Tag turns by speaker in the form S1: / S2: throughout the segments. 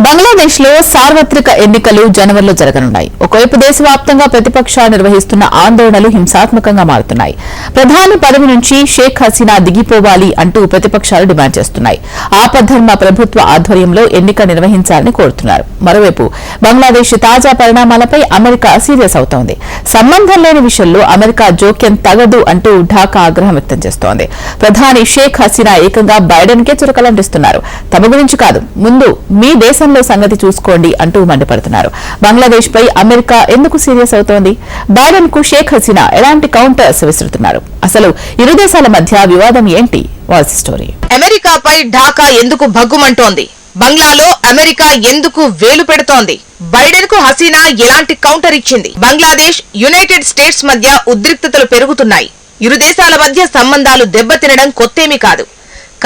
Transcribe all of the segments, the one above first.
S1: బంగ్లాదేశ్ లో సార్వత్రిక ఎన్నికలు జనవరిలో జరగనున్నాయి. ఒకవైపు దేశవ్యాప్తంగా ప్రతిపక్షాలు నిర్వహిస్తున్న ఆందోళనలు హింసాత్మకంగా మారుతున్నాయి. ప్రధాని పదవి నుంచి షేక్ హసీనా దిగిపోవాలి అంటూ ప్రతిపక్షాలు డిమాండ్ చేస్తున్నాయి. ఆపద్ధర్మ ప్రభుత్వ ఆధ్వర్యంలో ఎన్నిక నిర్వహించాలని కోరుతున్నారు. మరోవైపు బంగ్లాదేశ్ తాజా పరిణామాలపై అమెరికా సీరియస్ అవుతోంది. సంబంధం లేని విషయంలో అమెరికా జోక్యం తగదు అంటూ ఢాకా ఆగ్రహం వ్యక్తం చేస్తోంది. ప్రధాని షేక్ హసీనా ఏకంగా బైడెన్ కే చురకలంటిస్తున్నారు. తమ గురించి కాదు, ముందు మీ దేశంలో సంగతి చూసుకోండి అంటూ మండిపడుతున్నారు. బంగ్లాదేశ్ పై అమెరికా ఎందుకు సీరియస్ అవుతోంది? బైడెన్ కు షేక్ హసీనా ఎలాంటి కౌంటర్స్ విసురుతున్నారు? అసలు ఇరు దేశాల మధ్య వివాదం ఏంటి? Walls story.
S2: అమెరికాపై ఢాకా ఎందుకు భగ్గుమంటోంది? బంగ్లాలో అమెరికా ఎందుకు వేలు పెడుతోంది? బైడెన్ కు హసీనా ఎలాంటి కౌంటర్ ఇచ్చింది? బంగ్లాదేశ్, యునైటెడ్ స్టేట్స్ మధ్య ఉద్రిక్తతలు పెరుగుతున్నాయి. ఇరు దేశాల మధ్య సంబంధాలు దెబ్బతినడం కొత్తేమీ కాదు.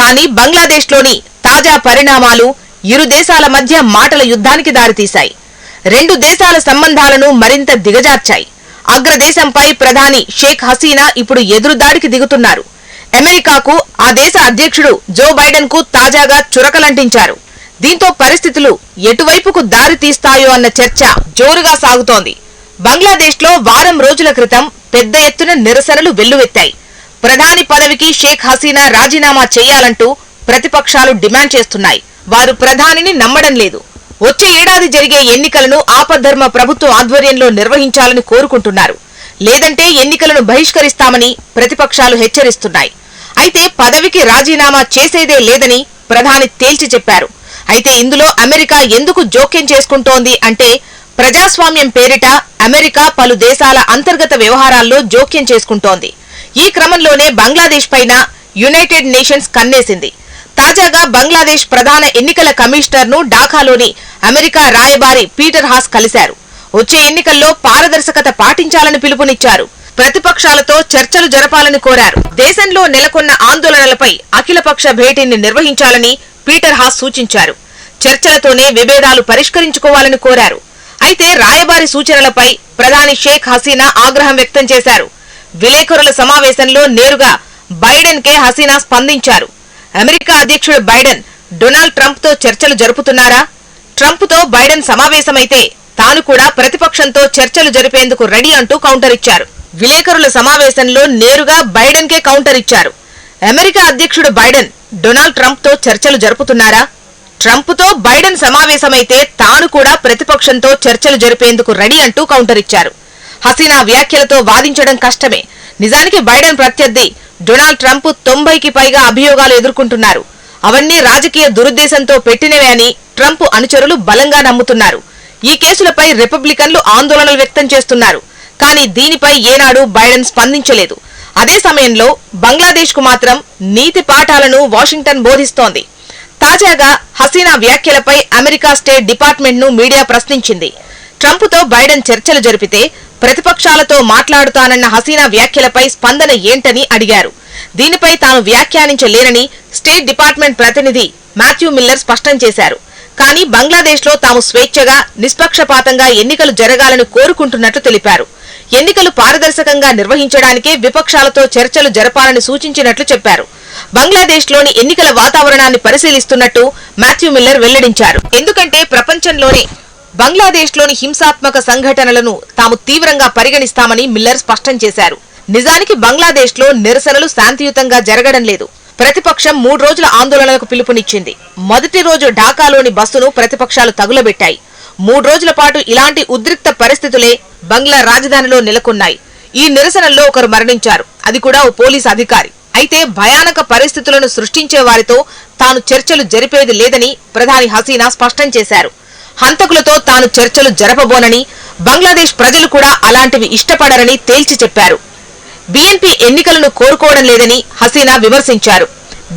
S2: కానీ బంగ్లాదేశ్ లోని తాజా పరిణామాలు ఇరు దేశాల మధ్య మాటల యుద్ధానికి దారితీశాయి. రెండు దేశాల సంబంధాలను మరింత దిగజార్చాయి. అగ్రదేశంపై ప్రధాని షేక్ హసీనా ఇప్పుడు ఎదురుదాడికి దిగుతున్నారు. అమెరికాకు, ఆ దేశ అధ్యక్షుడు జో బైడెన్ కు తాజాగా చురకలంటించారు. దీంతో పరిస్థితులు ఎటువైపుకు దారి తీస్తాయో అన్న చర్చ జోరుగా సాగుతోంది. బంగ్లాదేశ్ లో వారం రోజుల క్రితం పెద్ద ఎత్తున నిరసనలు వెల్లువెత్తాయి. ప్రధాని పదవికి షేక్ హసీనా రాజీనామా చేయాలంటూ ప్రతిపక్షాలు డిమాండ్ చేస్తున్నాయి. వారు ప్రధానిని నమ్మడం లేదు. వచ్చే ఏడాది జరిగే ఎన్నికలను ఆపద్ధర్మ ప్రభుత్వ ఆధ్వర్యంలో నిర్వహించాలని కోరుకుంటున్నారు. లేదంటే ఎన్నికలను బహిష్కరిస్తామని ప్రతిపక్షాలు హెచ్చరిస్తున్నాయి. అయితే పదవికి రాజీనామా చేసేదే లేదని ప్రధాని తేల్చి చెప్పారు. అయితే ఇందులో అమెరికా ఎందుకు జోక్యం చేసుకుంటోంది అంటే, ప్రజాస్వామ్యం పేరిట అమెరికా పలు దేశాల అంతర్గత వ్యవహారాల్లో జోక్యం చేసుకుంటోంది. ఈ క్రమంలోనే బంగ్లాదేశ్ పైన యునైటెడ్ నేషన్స్ కన్నేసింది. తాజాగా బంగ్లాదేశ్ ప్రధాన ఎన్నికల కమిషనర్ ను ఢాకాలోని అమెరికా రాయబారి పీటర్ హాస్ కలిశారు. వచ్చే ఎన్నికల్లో పారదర్శకత పాటించాలని పిలుపునిచ్చారు. ప్రతిపక్షాలతో చర్చలు జరపాలని కోరారు. దేశంలో నెలకొన్న ఆందోళనలపై అఖిలపక్ష భేటీని నిర్వహించాలని పీటర్ హాస్ సూచించారు. చర్చలతోనే విభేదాలు పరిష్కరించుకోవాలని కోరారు. అయితే రాయబారి సూచనలపై ప్రధాని షేక్ హసీనా ఆగ్రహం వ్యక్తం చేశారు. విలేకరుల సమావేశంలో నేరుగా బైడెన్ కే హసీనా స్పందించారు. అమెరికా అధ్యక్షుడు బైడెన్ డొనాల్డ్ ట్రంప్ తో చర్చలు జరుపుతున్నారా? ట్రంప్ తో బైడెన్ సమావేశమైతే తాను కూడా ప్రతిపక్షంతో చర్చలు జరిపేందుకు రెడీ అంటూ కౌంటర్ ఇచ్చారు. విలేకరుల సమావేశంలో నేరుగా బైడెన్ కే కౌంటర్ ఇచ్చారు. అమెరికా అధ్యక్షుడు బైడెన్ డొనాల్డ్ ట్రంప్ తో చర్చలు జరుపుతున్నారా? ట్రంప్ తో బైడెన్ సమావేశమైతే తాను కూడా ప్రతిపక్షంతో చర్చలు జరిపేందుకు రెడీ అంటూ కౌంటర్ ఇచ్చారు. హసీనా వ్యాఖ్యలతో వాదించడం కష్టమే. నిజానికి బైడెన్ ప్రత్యర్థి డొనాల్డ్ ట్రంప్ 90కి పైగా అభియోగాలు ఎదుర్కొంటున్నారు. అవన్నీ రాజకీయ దురుద్దేశంతో పెట్టినవే అని ట్రంప్ అనుచరులు బలంగా నమ్ముతున్నారు. ఈ కేసులపై రిపబ్లికన్లు ఆందోళనలు వ్యక్తం చేస్తున్నారు. కానీ దీనిపై ఏనాడు బైడెన్ స్పందించలేదు. అదే సమయంలో బంగ్లాదేశ్ కు మాత్రం నీతి పాఠాలను వాషింగ్టన్ బోధిస్తోంది. తాజాగా హసీనా వ్యాఖ్యలపై అమెరికా స్టేట్ డిపార్ట్మెంట్ ను మీడియా ప్రశ్నించింది. ట్రంప్ తో బైడెన్ చర్చలు జరిపితే ప్రతిపక్షాలతో మాట్లాడుతానన్న హసీనా వ్యాఖ్యలపై స్పందన ఏంటని అడిగారు. దీనిపై తాను వ్యాఖ్యానించలేనని స్టేట్ డిపార్ట్మెంట్ ప్రతినిధి మాథ్యూ మిల్లర్ స్పష్టం చేశారు. కానీ బంగ్లాదేశ్ లో తాము స్వేచ్ఛగా, నిష్పక్షపాతంగా ఎన్నికలు జరగాలని కోరుకుంటున్నట్లు తెలిపారు. ఎన్నికలు పారదర్శకంగా నిర్వహించడానికే విపక్షాలతో చర్చలు జరపాలని సూచించినట్లు చెప్పారు. బంగ్లాదేశ్ లోని ఎన్నికల వాతావరణాన్ని పరిశీలిస్తున్నట్టు మాథ్యూ మిల్లర్ వెల్లడించారు. ఎందుకంటే ప్రపంచంలోనే బంగ్లాదేశ్ లోని హింసాత్మక సంఘటనలను తాము తీవ్రంగా పరిగణిస్తామని మిల్లర్ స్పష్టం చేశారు. నిజానికి బంగ్లాదేశ్ లో నిరసనలు శాంతియుతంగా జరగడం లేదు. ప్రతిపక్షం 3 రోజుల ఆందోళనలకు పిలుపునిచ్చింది. మొదటి రోజు ఢాకాలోని బస్సును ప్రతిపక్షాలు తగులబెట్టాయి. 3 రోజుల పాటు ఇలాంటి ఉద్రిక్త పరిస్థితులే బంగ్లా రాజధానిలో నెలకొన్నాయి. ఈ నిరసనల్లో ఒకరు మరణించారు. అది కూడా ఓ పోలీసు అధికారి. అయితే భయానక పరిస్థితులను సృష్టించే వారితో తాను చర్చలు జరిపేది లేదని ప్రధాని హసీనా స్పష్టం చేశారు. హంతకులతో తాను చర్చలు జరపబోనని, బంగ్లాదేశ్ ప్రజలు కూడా అలాంటివి ఇష్టపడరని తేల్చి చెప్పారు. బీఎన్పీ ఎన్నికలను కోరుకోవడం లేదని హసీనా విమర్శించారు.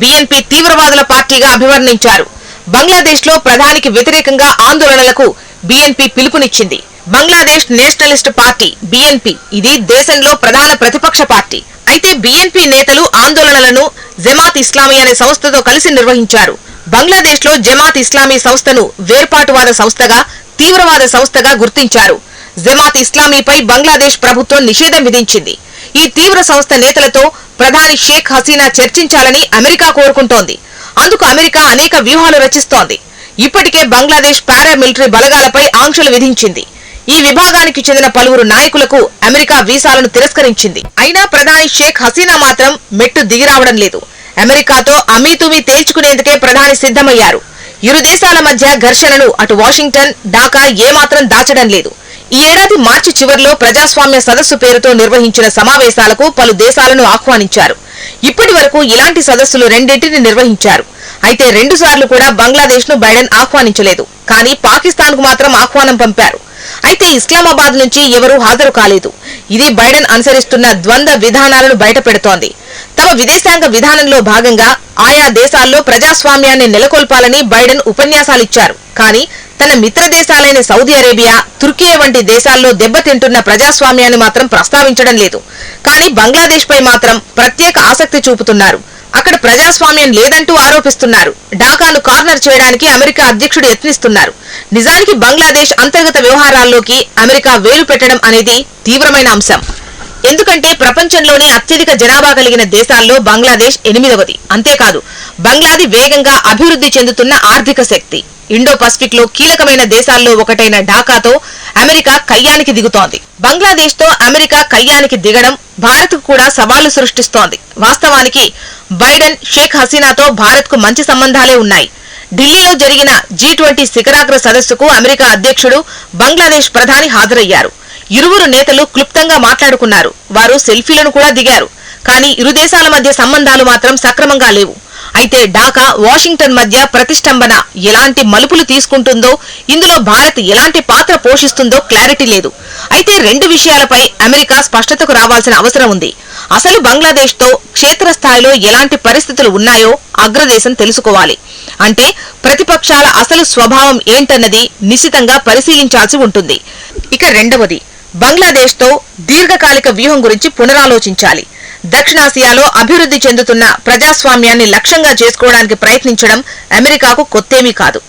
S2: బీఎన్పీ తీవ్రవాదుల పార్టీగా అభివర్ణించారు. బంగ్లాదేశ్ లో ప్రధానికి వ్యతిరేకంగా ఆందోళనలకు బీఎన్పీ పిలుపునిచ్చింది. బంగ్లాదేశ్ నేషనలిస్ట్ పార్టీ బీఎన్పీ ఇది దేశంలో ప్రధాన ప్రతిపక్ష పార్టీ. అయితే బీఎన్పీ నేతలు ఆందోళనలను జమాత్ ఇస్లామీ అనే సంస్థతో కలిసి నిర్వహించారు. బంగ్లాదేశ్ లో జమాత్ ఇస్లామీ సంస్థను వేర్పాటువాద సంస్థగా, తీవ్రవాద సంస్థగా గుర్తించారు. జమాత్ ఇస్లామీపై బంగ్లాదేశ్ ప్రభుత్వం నిషేధం విధించింది. ఈ తీవ్ర సంస్థ నేతలతో ప్రధాని షేక్ హసీనా చర్చించాలని అమెరికా కోరుకుంటోంది. అందుకు అమెరికా అనేక వ్యూహాలు రచిస్తోంది. ఇప్పటికే బంగ్లాదేశ్ పారామిలిటరీ బలగాలపై ఆంక్షలు విధించింది. ఈ విభాగానికి చెందిన పలువురు నాయకులకు అమెరికా వీసాలను తిరస్కరించింది. అయినా ప్రధాని షేక్ హసీనా మాత్రం మెట్టు దిగిరావడం లేదు. అమెరికాతో అమీతుమీ తేల్చుకునేందుకే ప్రధాని సిద్ధమయ్యారు. ఇరు దేశాల మధ్య ఘర్షణను అటు వాషింగ్టన్, ఢాకా ఏమాత్రం దాచడం లేదు. ఈ ఏడాది మార్చి చివర్లో ప్రజాస్వామ్య సదస్సు పేరుతో నిర్వహించిన సమావేశాలకు పలు దేశాలను ఆహ్వానించారు. ఇప్పటి వరకు ఇలాంటి సదస్సులు రెండింటిని నిర్వహించారు. అయితే 2 సార్లు కూడా బంగ్లాదేశ్ ను బైడెన్ ఆహ్వానించలేదు. కానీ పాకిస్తాన్ కు మాత్రం ఆహ్వానం పంపారు. అయితే ఇస్లామాబాద్ నుంచి ఎవరూ హాజరు కాలేదు. ఇది బైడెన్ అనుసరిస్తున్న ద్వంద్వ విధానాలను బయటపెడుతోంది. తమ విదేశాంగ విధానంలో భాగంగా ఆయా దేశాల్లో ప్రజాస్వామ్యాన్ని నెలకొల్పాలని బైడెన్ ఉపన్యాసాలిచ్చారు. కానీ తన మిత్ర దేశాలైన సౌదీ అరేబియా, తుర్కియా వంటి దేశాల్లో దెబ్బతింటున్న ప్రజాస్వామ్యాన్ని మాత్రం ప్రస్తావించడం లేదు. కానీ బంగ్లాదేశ్ పై మాత్రం ప్రత్యేక ఆసక్తి చూపుతున్నారు. అక్కడ ప్రజాస్వామ్యం లేదంటూ ఆరోపిస్తున్నారు. ఢాకాను కార్నర్ చేయడానికి అమెరికా అధ్యక్షుడు యత్నిస్తున్నారు. నిజానికి బంగ్లాదేశ్ అంతర్గత వ్యవహారాల్లోకి అమెరికా వేలు పెట్టడం అనేది తీవ్రమైన అంశం. ఎందుకంటే ప్రపంచంలోని అత్యధిక జనాభా కలిగిన దేశాల్లో బంగ్లాదేశ్ 8వది. అంతేకాదు బంగ్లాది వేగంగా అభివృద్ధి చెందుతున్న ఆర్థిక శక్తి. ఇండో పసిఫిక్ లో కీలకమైన దేశాల్లో ఒకటైన ఢాకాతో అమెరికా కయ్యానికి దిగుతోంది. బంగ్లాదేశ్ తో అమెరికా కయ్యానికి దిగడం భారత్ కు కూడా సవాళ్లు సృష్టిస్తోంది. వాస్తవానికి బైడెన్, షేక్ హసీనాతో భారత్ కు మంచి సంబంధాలే ఉన్నాయి. ఢిల్లీలో జరిగిన G20 శిఖరాగ్ర సదస్సుకు అమెరికా అధ్యక్షుడు, బంగ్లాదేశ్ ప్రధాని హాజరయ్యారు. ఇరువురు నేతలు క్లుప్తంగా మాట్లాడుకున్నారు. వారు సెల్ఫీలను కూడా దిగారు. కానీ ఇరు దేశాల మధ్య సంబంధాలు మాత్రం సక్రమంగా లేవు. అయితే ఢాకా, వాషింగ్టన్ మధ్య ప్రతిష్టంభన ఎలాంటి మలుపులు తీసుకుంటుందో, ఇందులో భారత్ ఎలాంటి పాత్ర పోషిస్తుందో క్లారిటీ లేదు. అయితే 2 విషయాలపై అమెరికా స్పష్టతకు రావాల్సిన అవసరం ఉంది. అసలు బంగ్లాదేశ్ తో క్షేత్రస్థాయిలో ఎలాంటి పరిస్థితులు ఉన్నాయో అగ్రదేశం తెలుసుకోవాలి. అంటే ప్రతిపక్షాల అసలు స్వభావం ఏంటన్నది నిశితంగా పరిశీలించాల్సి ఉంటుంది. ఇక 2వది, బంగ్లాదేశ్ తో దీర్ఘకాలిక వ్యూహం గురించి పునరాలోచించాలి. దక్షిణాసియాలో అభివృద్ధి చెందుతున్న ప్రజాస్వామ్యాన్ని లక్ష్యంగా చేసుకోవడానికి ప్రయత్నించడం అమెరికాకు కొత్తేమీ కాదు.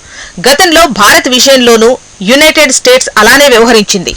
S2: గతంలో భారత్ విషయంలోనూ యునైటెడ్ స్టేట్స్ అలానే వ్యవహరించింది.